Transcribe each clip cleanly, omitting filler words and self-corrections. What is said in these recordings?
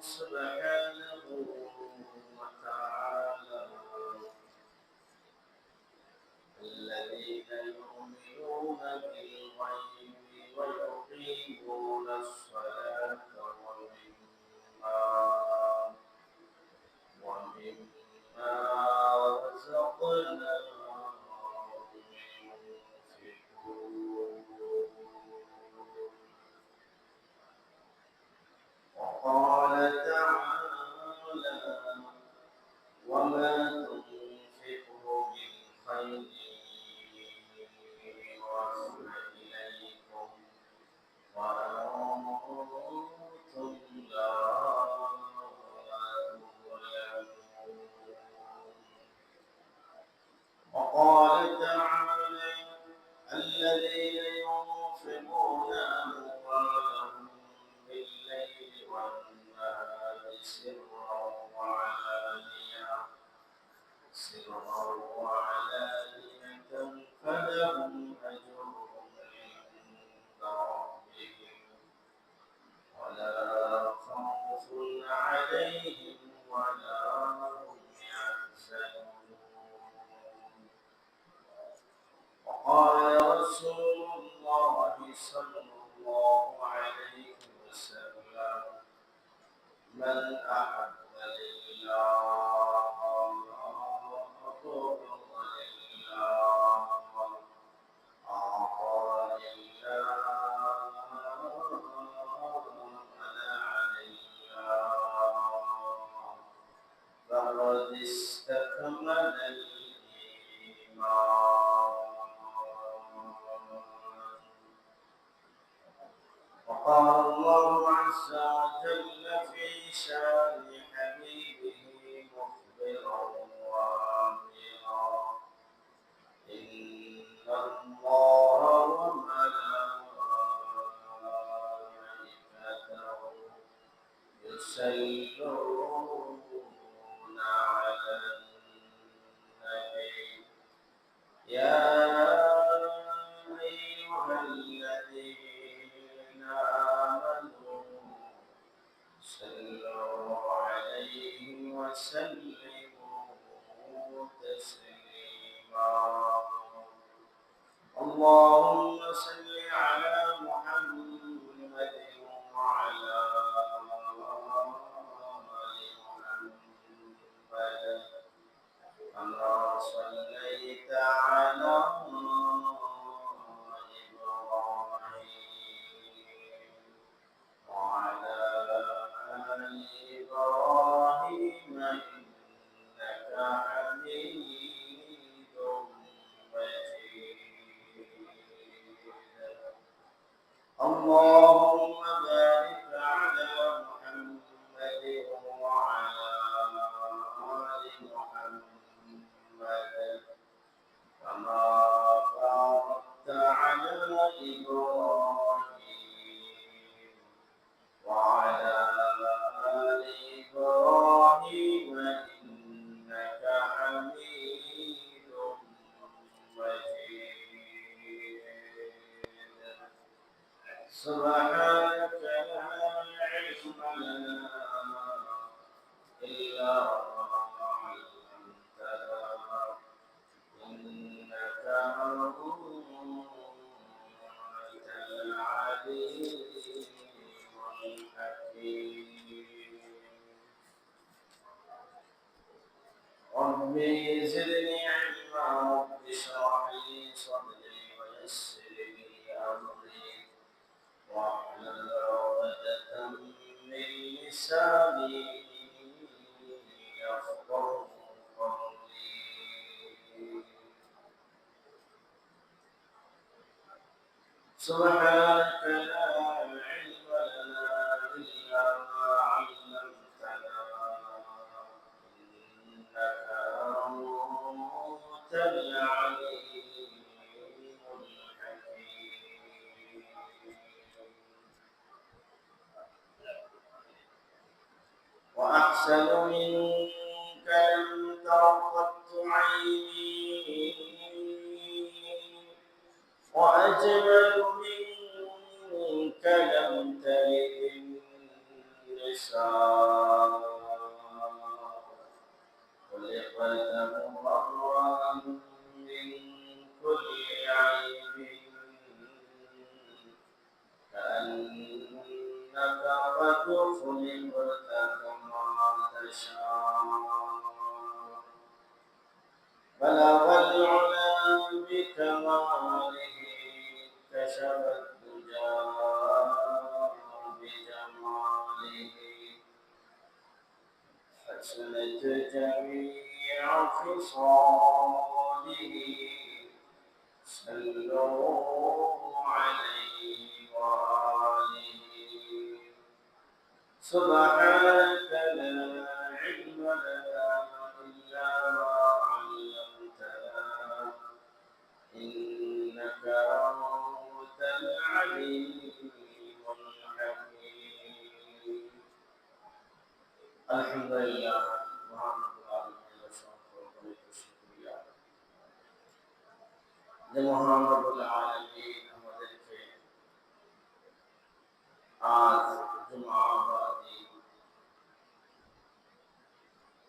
سبحانه وتعالى الذين يؤمنون بالغيب ويقيمون الصلاة ومما رزقناهم ينفقون وقال تعالى وما تنفقوا من خير يوفى إليكم وأنتم لا تظلمون وقال تعالى الذين ينفقون أموالهم بالليل والنهار سرا وعلانية فلهم أجرهم عند ربهم ولا خوف عليهم ولا هم يحزنون وقال رسول الله صلى الله عليه وسلم من أحب لله أبغض لله أعطى لله منع لله فقد استكمل الإيمان وقال الله عز وجل في شان حبيبه مخبرا وآمرا إن الله وملائكته يصلون على النبي يا أيها الذين آمنوا صلوا عليه وسلموا تسليما اللهم صل على محمد وعلى آل محمد كما صليت على إبراهيم وعلى آل إبراهيم إنك حميد مجيد اللهم بارك على محمد وعلى آل محمد كما باركت على إبراهيم وعلى آل إبراهيم إنك حميد مجيد سبحانك لا علم لنا إلا ما علمتنا إنك أنت العليم الحكيم رب زدني علما رب اشرح لي صدري ويسر لي أمري واحلل عقدة من لساني يفقهوا قولي سبحانك لا علم لنا إلا ما علمتنا إنك أنت العليم الحكيم وأحسن منك لم ترقت عيني وأجمل منك لم تلد النساء فلقت كما تشاء بلغ العلا بكماله كشف الدجى بجماله حسنت جميع خصاله صلوا عليه وآله سبحانك لا علم لنا إلا ما علمتنا إنك أنت العليم الحكيم الحمد لله محمد রব্বুল আলামিন আমাদেরকে আজ জুমাবাদী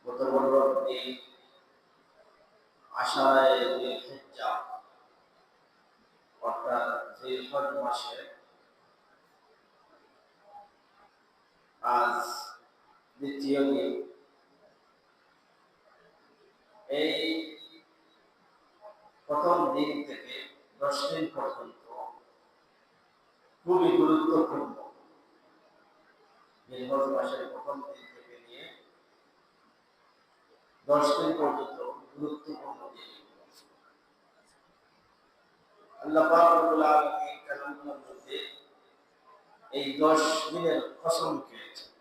গতবর্তী আশায় জিলহিজ্জা অর্থাৎ জিলহজ মাসে আজ দ্বিতীয় দিন। এই প্রথম দিন থেকে 10 দিন পর্যন্ত খুবই গুরুত্বপূর্ণ। জিলহজ মাসের প্রথম দিন থেকে নিয়ে 10 দিন পর্যন্ত গুরুত্বপূর্ণ দিন। আল্লাহ পাক রব্বুল আলামিন কালামের মধ্যে এই 10 দিনের কসম খেয়েছেন।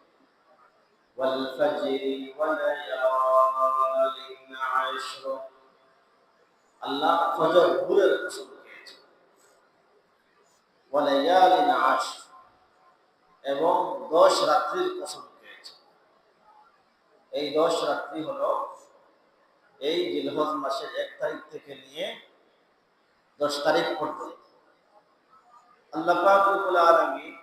ওয়াল ফাজরি ওয়া লায়ালিন আশর, আল্লাহ ফজর ভোরের কসম খেয়েছেন। ওয়া লায়ালিন আশর, এবং 10 রাত্রির কসম খেয়েছেন। এই 10 রাত্রি হলো এই জিলহজ মাসের 1 তারিখ থেকে নিয়ে 10 তারিখ পর্যন্ত। আল্লাহ পাক রব্বুল আলামিন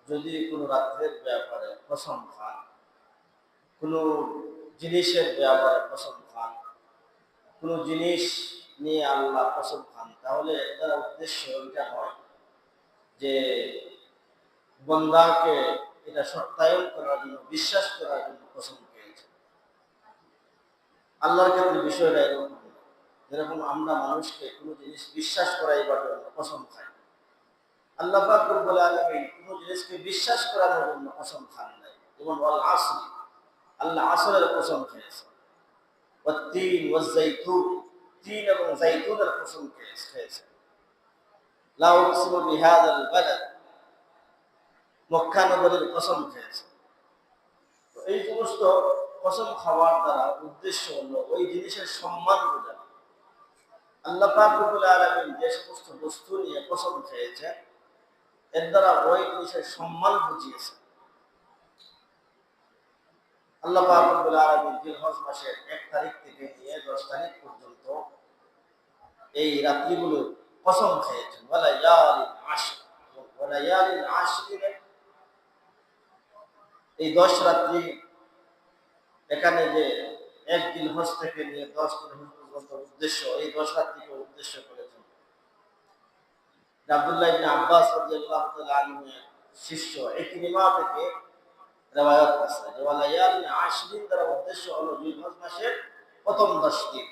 যদি কোনো রাত্রের ব্যাপারে কসম খান, কোনো জিনিসের ব্যাপারে কসম খান, কোনো জিনিস নিয়ে আল্লাহ কসম খান, তাহলে তার উদ্দেশ্য এটা হয় যে বান্দাকে এটা সত্যায়ন করার জন্য, বিশ্বাস করার জন্য কসম খেয়েছে। আল্লাহর ক্ষেত্রে বিষয়টা এরকম, যেরকম আমরা মানুষকে কোনো জিনিস বিশ্বাস করাইবার জন্য কসম খাই, আল্লাহ পাক রব্বুল আলামিন কোনো জিনিসকে বিশ্বাস করানোর জন্য কসম খান নাই। যেমন ওয়াল আসরি, আল্লাহ আসরের কসম খেয়েছে। ওয়াত তিন ওয়াজ যাইতুন, তিন এবং যাইতুনের কসম খেয়েছে। লা উকসিমু বিহাযাল বালাদ, মক্কা নগরীর কসম খেয়েছে। তো এই সমস্ত কসম খাওয়ার দ্বারা উদ্দেশ্য হলো ওই জিনিসের সম্মান বোঝানো। আল্লাহ পাক রব্বুল আলামিন যে সমস্ত বস্তু নিয়ে কসম খেয়েছে, এর দ্বারা ওই জিনিসের সম্মান বুঝিয়েছে। আল্লাহ পাক রব্বুল আলামিন জিলহজ মাসের 1 তারিখ থেকে নিয়ে 10 তারিখ পর্যন্ত এই রাত্রিগুলো কসম খেয়েছেন। ওয়া লায়ালিন আশর, ওয়া লায়ালিন আশর, এই 10 রাত্রি, এখানে যে 1 জিলহজ থেকে নিয়ে 10 জিলহজ পর্যন্ত উদ্দেশ্য, এই 10 রাত্রিকে উদ্দেশ্য করেছেন। আব্দুল্লাহ ইবনে আব্বাস রাদিয়াল্লাহু তাআলা আনহুর শিষ্য ইকরিমা থেকে রওয়ায়াত আছে যে ওয়া লায়ালিন আশরিন দ্বারা উদ্দেশ্য হলো জিলহজ মাসের প্রথম 10 দিন,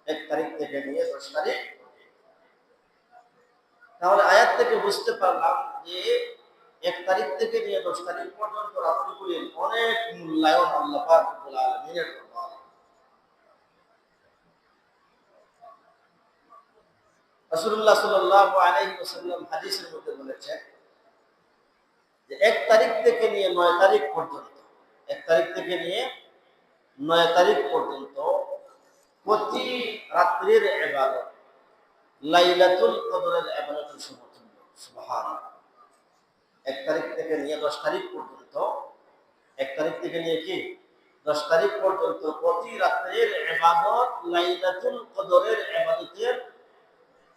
1 তারিখ থেকে নিয়ে 10 তারিখ। তাহলে আয়াত থেকে বুঝতে পারলাম যে 1 তারিখ থেকে নিয়ে 10 তারিখ পর্যন্ত রাত্রিগুলির অনেক মূল্যায়ন আল্লাহ পাক রব্বুল আলামিনের দরবারে। রাসূলুল্লাহ সাল্লাল্লাহু আলাইহি ওয়াসাল্লাম হাদিসের মধ্যে বলেছেন যে 1 তারিখ থেকে নিয়ে 9 তারিখ পর্যন্ত, 1 তারিখ থেকে নিয়ে 9 তারিখ পর্যন্ত প্রতি রাত্রির ইবাদত লাইলাতুল কদরের ইবাদতের সমতুল্য। সুবহানাল্লাহ। 1 তারিখ থেকে নিয়ে 10 তারিখ পর্যন্ত, 1 তারিখ থেকে নিয়ে কি 10 তারিখ পর্যন্ত প্রতি রাত্রির ইবাদত লাইলাতুল কদরের ইবাদতের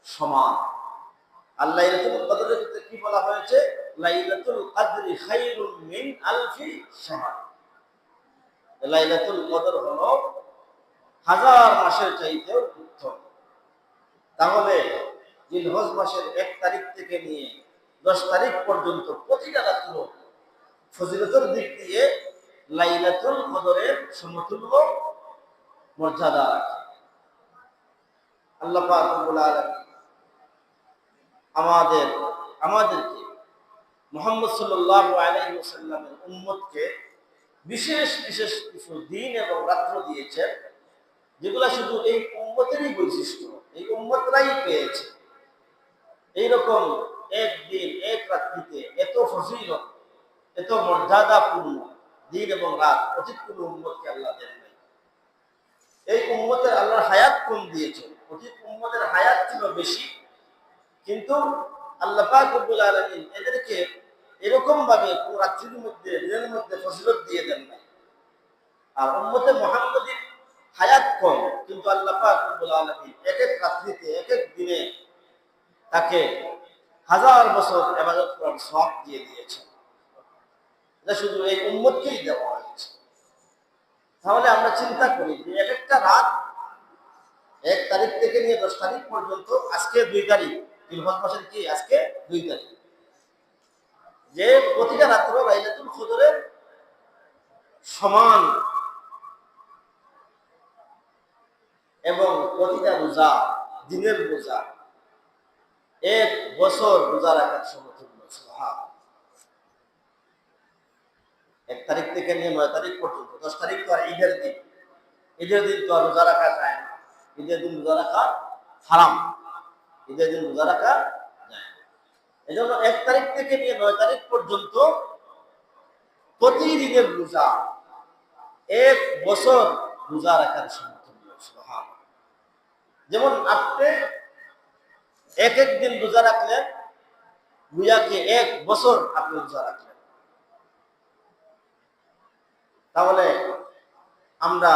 সমান। আর লাইলাতুল কদরের ক্ষেত্রে কি বলা হয়েছে? লাইলাতুল কদরি খায়রুম মিন আলফি শাহর। লাইলাতুল কদর হলো 1000 মাসের চাইতেও উত্তম। তাহলে জিলহজ মাসের 1 তারিখ থেকে নিয়ে 10 তারিখ পর্যন্ত প্রতিটা রাত্র ফজিলতের দিক দিয়ে লাইলাতুল কদরের সমতুল্য মর্যাদা রাখে। আল্লাহ পাক রব্বুল আলামিন আমাদেরকে মুহাম্মদ সাল্লাল্লাহু আলাইহি ওয়াসাল্লামের উম্মতকে বিশেষ বিশেষ কিছু দিন এবং রাত্র দিয়েছেন, যেগুলা শুধু এই উম্মতেরই বৈশিষ্ট্য, এই উম্মতরাই পেয়েছে। এইরকম একদিন এক রাত্রিতে এত ফজিলত, এত মর্যাদাপূর্ণ দিন এবং রাত অতীত কোন উম্মতকে আল্লাহ দেন নাই। এই উম্মতের আল্লাহর হায়াত কম দিয়েছে, অতীত উম্মতের হায়াত ছিল বেশি, কিন্তু আল্লাহ পাক রব্বুল আলামিন এদেরকে এরকম ভাবে কোন রাত্রির মধ্যে দিনের মধ্যে ফজিলত দিয়ে দেন নাই। আর উম্মতে মুহাম্মাদীর হায়াত কম, কিন্তু আল্লাহ পাক রব্বুল আলামিন এক এক রাত্রিতে এক এক দিনে তাকে 1000 বছর ইবাদত করার সওয়াব দিয়ে দিয়েছে। এটা শুধু এই উম্মতকেই দেওয়া হয়েছে। তাহলে আমরা চিন্তা করি যে এক একটা রাত 1 তারিখ থেকে নিয়ে 10 তারিখ পর্যন্ত, আজকে 2 তারিখ, জিলহজ মাসের কি আজকে 2 তারিখ, যে প্রতিটা রাত্র লাইলাতুল কদরের সমান এবং প্রতিটা রোজা দিনের রোজা 1 বছর রোজা রাখার সমতুল্য। সুবহানাল্লাহ। 1 তারিখ থেকে নিয়ে 9 তারিখ পর্যন্ত, 10 তারিখ তো আর ঈদের দিন, ঈদের দিন তো আর রোজা রাখা যায় না, ঈদের দিন রোজা রাখা হারাম, ঈদের দিন রোজা রাখা যায় না। এই জন্য 1 তারিখ থেকে নিয়ে 9 তারিখ পর্যন্ত প্রতিদিনের রোজা 1 বছর রোজা রাখার সমতুল্য। সুবহানাল্লাহ। যেমন আপনি এক এক দিন রোজা রাখলেন, গুয়াকে 1 বছর আপনি রোজা রাখলেন। তাহলে আমরা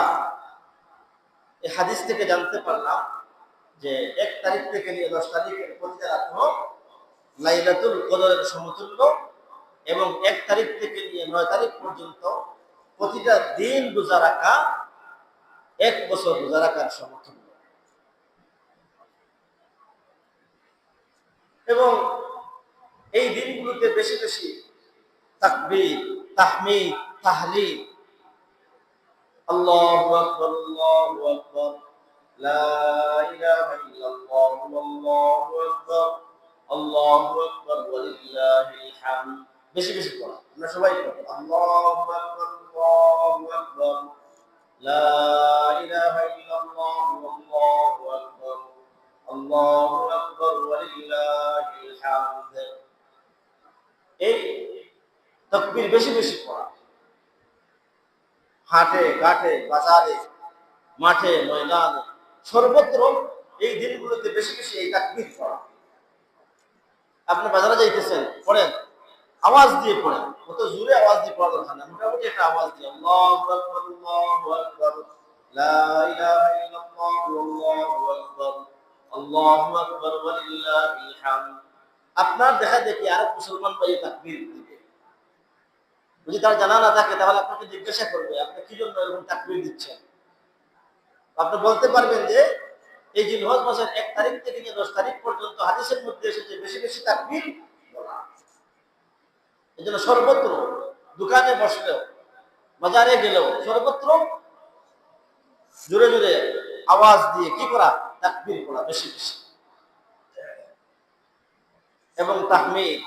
এই হাদিস থেকে জানতে পারলাম যে 1 তারিখ থেকে নিয়ে 10 তারিখের প্রতিটা রাত্র লাইলাতুল কদরের সমতুল্য, এবং 1 তারিখ থেকে নিয়ে 9 তারিখ পর্যন্ত প্রতিটা দিন রোজা রাখা 1 বছর রোজা রাখার সমতুল্য। এবং এই দিনগুলোতে বেশি বেশি তাকবীর, তাহমিদ, তাহলিল, আল্লাহু আকবার, আল্লাহু আকবার, লা ইলাহা ইল্লাল্লাহ, আল্লাহু আকবার, আল্লাহু আকবার ওয়া লিল্লাহিল হামদ বেশি বেশি পড়া। আমরা সবাই পড়ি আল্লাহু আকবার, আল্লাহু আকবার, লা ইলাহা ইল্লাল্লাহ, আল্লাহু আকবার, আল্লাহু আকবার ওয়া লিল্লাহিল হামদ। এই তাকবীর বেশি বেশি পড়া, হাটে ঘাটে বাজারে মাঠে ময়দানে সর্বত্র এই দিনগুলোতে বেশি বেশি এই তাকবীর পড়া। আপনি বাজারে যাইতেছেন, পড়েন, আওয়াজ দিয়ে পড়েন, কত জোরে আওয়াজ দিয়ে পড়া দরকার না, মোটামুটি একটা আওয়াজ দিয়ে আল্লাহু আকবার, আল্লাহু আকবার, লা ইলাহা ইল্লাল্লাহ, আল্লাহু আকবার, আল্লাহু আকবার ওয়া লিল্লাহিল হামদ। আপনার দেখা দেখি আর মুসলমান ভাই তাকবীর দিবে, যদি তার জানা না থাকে তাহলে আপনাকে জিজ্ঞাসা করবে আপনি কি জন্য এরকম তাকবীর দিচ্ছেন। আপনি বলতে পারবেন যে এই জিলহজ মাসের 1 তারিখ থেকে নিয়ে 10 তারিখ পর্যন্ত হাদিসের মধ্যে এসেছে বেশি বেশি তাকবীর বলা। এই জন্য সর্বত্র, দোকানে বসলেও, বাজারে গেলেও সর্বত্র জোরে জোরে আওয়াজ দিয়ে কি করা, তাকবীর করা বেশি বেশি। এবং তাহমিদ,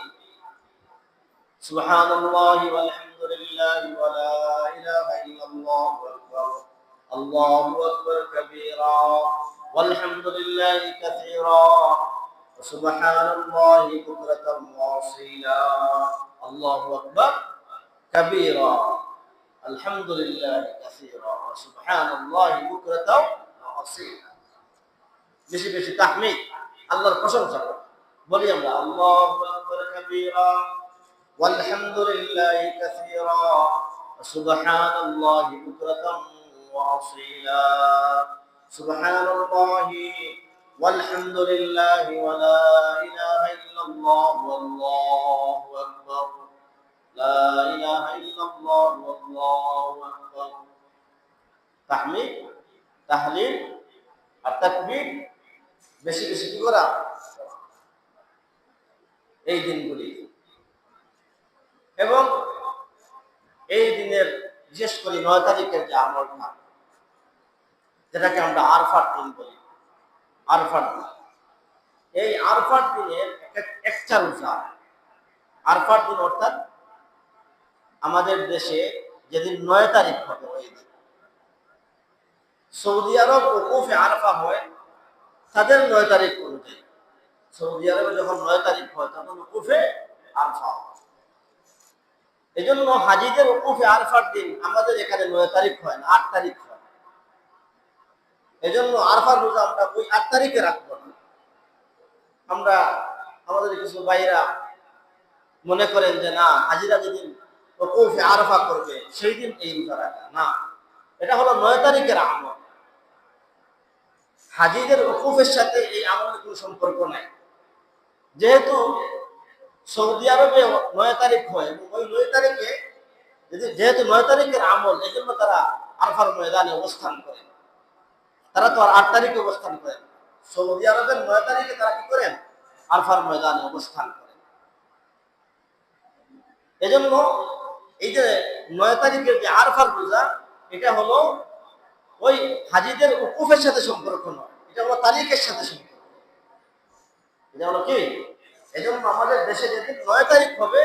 সুবহানাল্লাহি ওয়াল হামদুলিল্লাহি ওয়া লা ইলাহা ইল্লাল্লাহু আকবার, আল্লাহু আকবার কাবীরা ওয়াল হামদুলিল্লাহি কাসীরা ওয়া সুবহানাল্লাহি বুকরাতাম ওয়া আসীলা। আল্লাহু আকবার কাবীরা, আলহামদুলিল্লাহি কাসীরা ওয়া সুবহানাল্লাহি বুকরাতাম ওয়া আসীলা। বেশি বেশি তাহমিদ, আল্লাহর প্রশংসা করা। বলি আমরা আল্লাহু আকবার কাবীরা والحمد لله كثيرا سبحان الله بكرة وأصيلا. سبحان الله والحمد لله ولا إله إلا الله والله أكبر، لا إله إلا الله والله أكبر। তাহমিদ, তাহলিল আর তাকবীর বেশি বেশি কি করা এই দিনগুলি। এবং এই দিনের বিশেষ করে 9 তারিখের যে আমলটা, যেটাকে আমরা আরফার দিন বলি, আরফার দিন, এই আরফার দিনের একটা রোজা, আরফার দিন অর্থাৎ আমাদের দেশে যেদিন 9 তারিখ হবে ওই দিন সৌদি আরব ওকুফে আরফা হয় তাদের 9 তারিখ অনুযায়ী। সৌদি আরবে যখন 9 তারিখ হয় তখন ওকুফে আরফা হয়। এই জন্য হাজিদের ওকুফে আরফার দিন আমাদের এখানে 9 তারিখ হয় না, 8 তারিখ হয়। এই জন্য আরফার রোজা আমরা ওই 8 তারিখে রাখবো না। আমরা আমাদের কিছু ভাইরা মনে করেন যে না, হাজিরা যেদিন ওকুফে আরফা করবে সেই দিন এই রোজা রাখা না, এটা হলো 9 তারিখের আমল। হাজিদের ওকুফের সাথে এই আমলের কোনো সম্পর্ক নাই। যেহেতু সৌদি আরবে 9 তারিখ হয় এবং ওই 9 তারিখে যেহেতু 9 তারিখের আমল, এই জন্য তারা আরফার ময়দানে অবস্থান করে। তারা তো আর 8 তারিখে অবস্থান করেন। সৌদি আরবের 9 তারিখে তারা কি করেন? আরফার ময়দানে অবস্থান করেন। এজন্য এই যে 9 তারিখের যে আরফার রোজা, এটা হলো ওই হাজিদের উকুফের সাথে সম্পর্ক নয়, এটা হলো তারিখের সাথে সম্পর্ক। এটা হলো কি? এজন্য আমাদের দেশে যেদিন 9 তারিখ হবে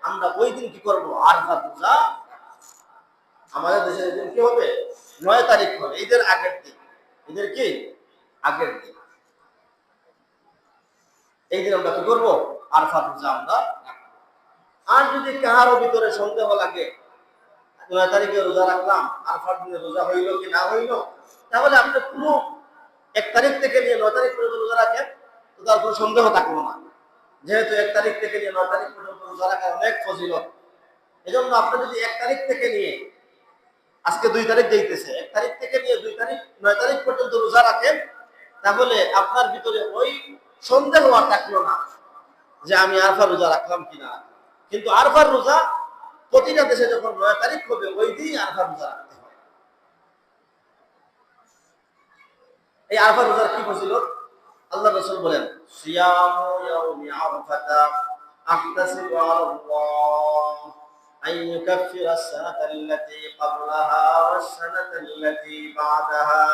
আমরা ওই দিন কি করব? আরফার রোজা। আমাদের দেশে যেদিন কি হবে? 9 তারিখ হবে, ঈদের আগের দিন। ঈদের কি আগের দিন, এই দিন আমরা কি করবো? আরফার রোজা আমরা। আর যদি কাহারও ভিতরে সন্দেহ লাগে 9 তারিখে রোজা রাখলাম, আরফার দিনে রোজা হইল কি না হইল, তাহলে আপনি পুরো 1 তারিখ থেকে নিয়ে 9 তারিখ পর্যন্ত রোজা রাখেন, তো তার কোনো সন্দেহ থাকলো না। যেহেতু 1 তারিখ থেকে নিয়ে 9 তারিখ পর্যন্ত রোজা রাখার অনেক ফজিলত। এজন্য আপনি যদি 1 তারিখ থেকে নিয়ে, আজকে 2 তারিখ যাইতেছে, 1 তারিখ থেকে নিয়ে 2 তারিখ 9 তারিখ পর্যন্ত রোজা রাখেন, তাহলে আপনার ভিতরে ওই সন্দেহ আর থাকলো না যে আমি আরফার রোজা রাখলাম কিনা। কিন্তু আরফার রোজা প্রতিটা দেশে যখন 9 তারিখ হবে ওই দিনই আরফার রোজা রাখতে হয়। এই আরফার রোজার কি ফজিলত? আল্লাহ রাসূল বলেন, সিয়ামু ইয়াউমি আরফাতা আহতাসিবু আলাল্লাহ আন ইউকাফিরা আস-সানাতা আল্লাতী ক্বাবলাহা ওয়াস-সানাতা আল্লাতী বা'দাহা।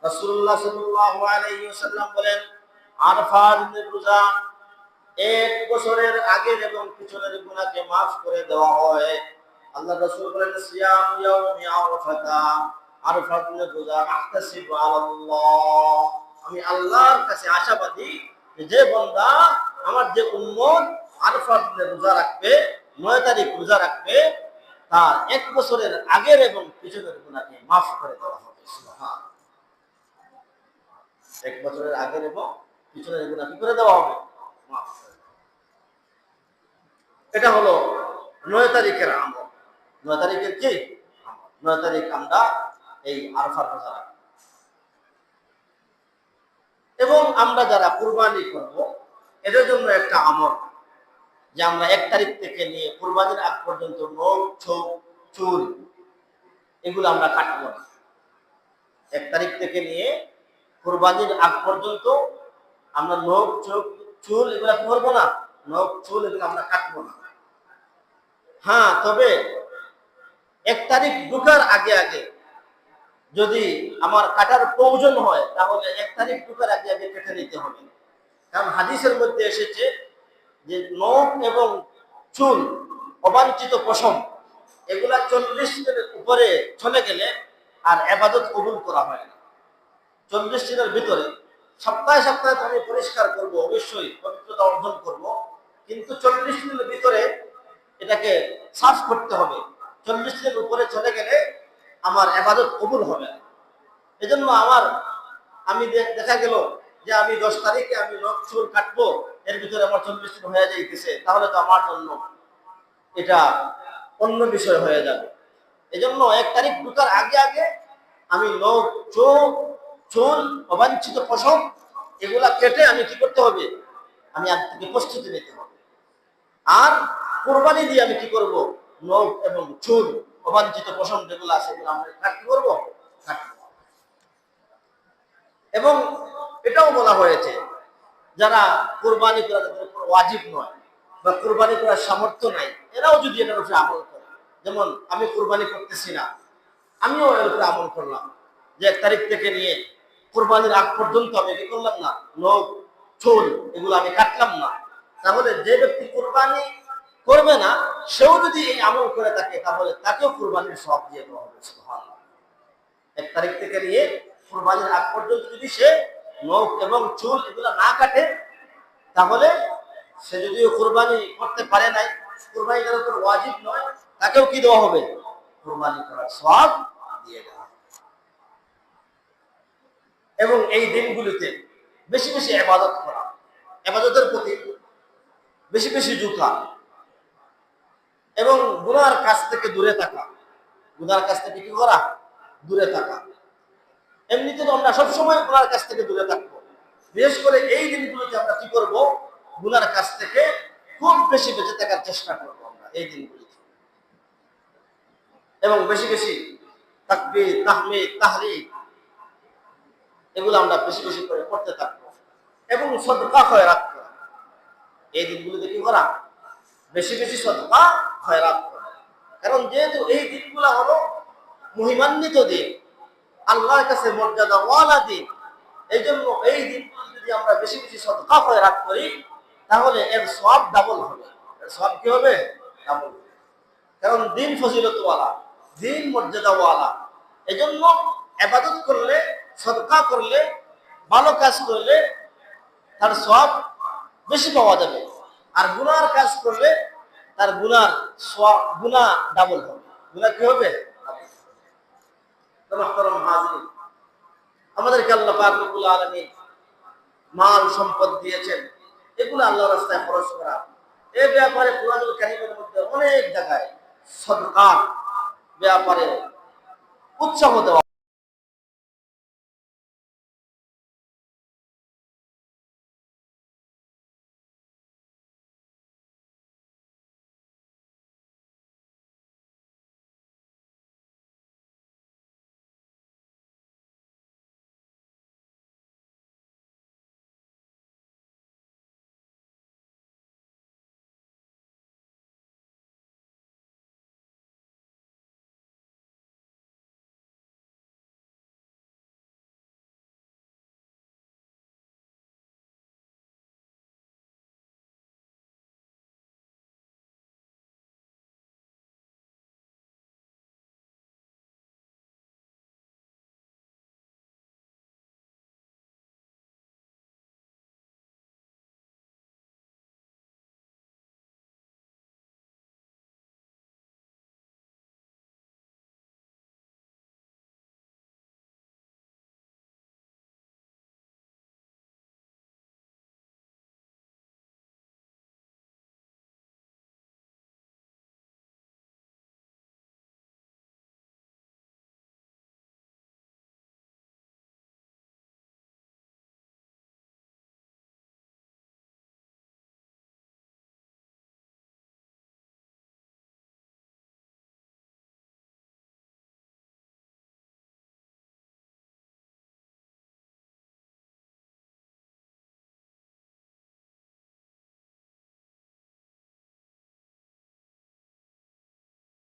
রাসূলুল্লাহ সাল্লাল্লাহু আলাইহি ওয়াসাল্লাম বলেন, আরফার দিনের রোজা 1 বছরের আগের এবং পিছনের গুনাহকে maaf করে দেওয়া হয়। আল্লাহ রাসূল বলেন, সিয়ামু ইয়াউমি আরফাতা, আরফার দিনের রোজা আহতাসিবু আলাল্লাহ, আমি আল্লাহর কাছে আশাবাদী যে বান্দা আমার যে উম্মত আরফার দিনের রোজা রাখবে, 9 তারিখ রোজা রাখবে, তার 1 বছরের আগের এবং পিছনের গুনাহকে maaf করে দেওয়া হবে। সুবহান। 1 বছরের আগের এবং পিছনের গুনাহ কি করে দেওয়া হবে? maaf করে দেওয়া। এটা হলো 9 তারিখের আমল। 9 তারিখের কি আমল? 9 তারিখ আমরা এই আরফার রোজা রাখব। এবং আমরা যারা কুরবানি করব, এদের জন্য একটা আমল যে আমরা 1 তারিখ থেকে নিয়ে কুরবানির আগ পর্যন্ত নখ, ছোপ, চুল এগুলো আমরা কাটবো না। 1 তারিখ থেকে নিয়ে কুরবানির আগ পর্যন্ত আমরা নখ, চোখ, চুল এগুলো কি করবো না? নখ, চুল এগুলো আমরা কাটবো না। হ্যাঁ, তবে 1 তারিখ ঢোকার আগে আগে যদি আমার কাটার প্রয়োজন হয়, তাহলে 1 তারিখ ঢোকার আগে আগে কেটে নিতে হবে। কারণ হাদিসের মধ্যে এসেছে যে নখ এবং চুল, অবাঞ্ছিত পশম, এগুলা 40 দিনের উপরে চলে গেলে আর ইবাদত কবুল করা হয় না। 40 দিনের ভিতরে সপ্তাহে সপ্তাহে আমি পরিষ্কার করব, অবশ্যই পবিত্রতা অর্জন করব, কিন্তু 40 দিনের ভিতরে এটাকে সাফ করতে হবে। 40 দিনের উপরে চলে গেলে আমার ইবাদত কবুল হবে না। এজন্য আমি দেখা গেল যে আমি 10 তারিখে আমি নখ চুল কাটবো, এর ভিতরে আমার 40 দিন হয়ে যাইতেছে, তাহলে তো আমার জন্য এটা অন্য বিষয় হয়ে যাবে। এজন্য 1 তারিখ ঢোকার আগে আগে আমি নখ, চোখ, চুল, অবাঞ্ছিত পশম এগুলা কেটে আমি কি করতে হবে? আমি আজ থেকে প্রস্তুতি নিতে হবে। আর কুরবানি দিয়ে আমি কি করব? নখ এবং চুল, অবাঞ্ছিত পশম যেগুলো আছে এগুলো আমরা কি করবো? কাটবো। এবং এটাও বলা হয়েছে যারা কুরবানি করা তাদের উপর ওয়াজিব নয় বা কুরবানি করার সামর্থ্য নাই, এরাও যদি এটার উপরে আমল করে, যেমন আমি কুরবানি করতেছি না, আমিও এর উপরে আমল করলাম যে 1 তারিখ থেকে নিয়ে কুরবানির আগ পর্যন্ত আমি কি করলাম না, নখ চুল এগুলো আমি কাটলাম না। তাহলে যে ব্যক্তি কুরবানি করবে না সেও যদি এই আমল করে থাকে তাহলে তাকেও কুরবানির সওয়াব দিয়ে দেওয়া হবে। সুবহানাল্লাহ। 1 তারিখ থেকে নিয়ে কুরবানির আগ পর্যন্ত যদি সে নখ এবং চুল এগুলো না কাটে তাহলে সে যদিও কুরবানি করতে পারে নাই, কুরবানি তার উপর ওয়াজিব নয়, তাকেও কি দেওয়া হবে, কুরবানি করার সওয়াব দিয়ে দেওয়া হবে। এবং এই দিনগুলিতে বেশি বেশি ইবাদত করা, ইবাদতের প্রতি বেশি বেশি ঝুঁকা এবং গুনার কাছ থেকে দূরে থাকা, গুনার কাছ থেকে কি করা, দূরে থাকা। এমনিতে তো আমরা সবসময় গুনার কাছ থেকে দূরে থাকবো, বিশেষ করে এই দিনগুলোতে আমরা কি করব, গুনার কাছ থেকে খুব বেশি বেঁচে থাকার চেষ্টা করবো আমরা এই দিনগুলিতে। এবং বেশি বেশি তাকবীর, তাহমিদ, তাহরিক এগুলো আমরা বেশি বেশি করে করতে থাকবো। এবং সদকা খয়রাত করা, এই দিনগুলোতে কি করা, বেশি বেশি সদকা খয়রাত করা। কারণ যেহেতু এই দিনগুলো হলো মহিমান্বিত দিন, আল্লাহর কাছে মর্যাদাওয়ালা দিন, এই জন্য এই দিনগুলো যদি আমরা বেশি বেশি সদকা খয়রাত করি তাহলে এর সওয়াব ডাবল হবে। এর সওয়াব কি হবে, ডাবল হবে। কারণ দিন ফজিলতওয়ালা, দিন মর্যাদাওয়ালা। এজন্য ইবাদত করলে, সদকা করলে, ভালো কাজ করলে তার সওয়াব বেশি পাওয়া যাবে। আর গুনার কাজ করলে তার গুনার সওয়াব, গুনাহ ডাবল হবে। গুনাহ কি হবে, মুহতারাম হাজিরিন, আমাদেরকে আল্লাহ পাক রব্বুল আলামিন মাল সম্পদ দিয়েছেন, এগুলো আল্লাহর রাস্তায় খরচ করা। এই ব্যাপারে কুরআনুল কারীমের মধ্যে অনেক জায়গায় সদকার ব্যাপারে উৎসাহ দেওয়া।